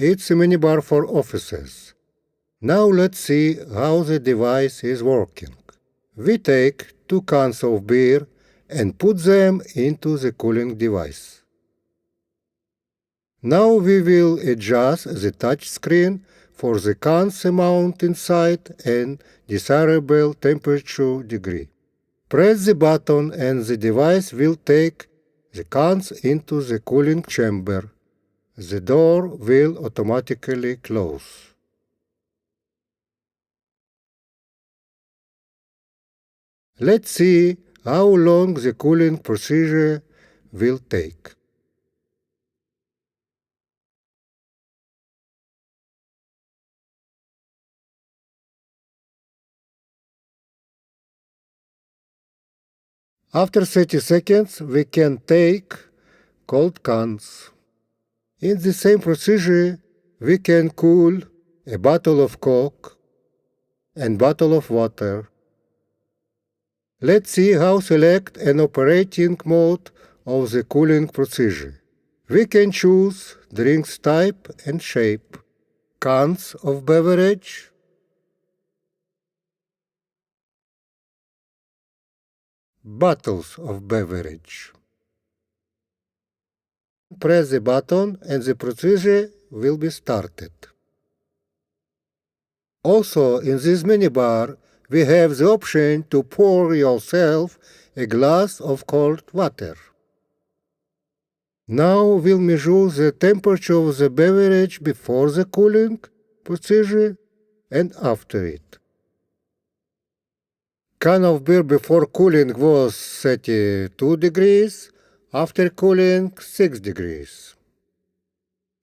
It's a minibar for offices. Now let's see how the device is working. We take 2 cans of beer and put them into the cooling device. Now we will adjust the touch screen for the cans amount inside and desirable temperature degree. Press the button and the device will take the cans into the cooling chamber. The door will automatically close. Let's see how long the cooling procedure will take. After 30 seconds, we can take cold cans. In the same procedure, we can cool a bottle of Coke and bottle of water. Let's see how select an operating mode of the cooling procedure. We can choose drinks type and shape, cans of beverage, bottles of beverage. Press the button and the procedure will be started. Also, in this minibar, we have the option to pour yourself a glass of cold water. Now we'll measure the temperature of the beverage before the cooling procedure and after it. Can of beer before cooling was 32 degrees, after cooling 6 degrees.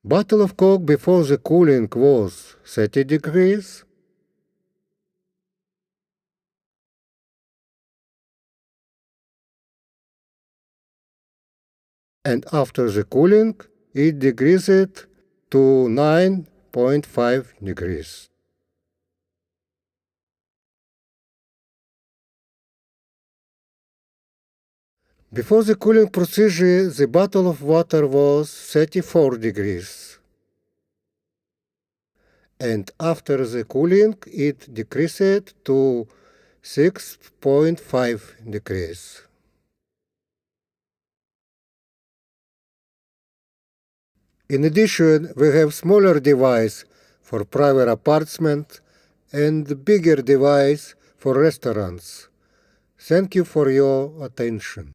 Bottle of Coke before the cooling was 30 degrees. And after the cooling, it decreased to 9.5 degrees. Before the cooling procedure, the bottle of water was 34 degrees. And after the cooling, it decreased to 6.5 degrees. In addition, we have smaller device for private apartments and bigger device for restaurants. Thank you for your attention.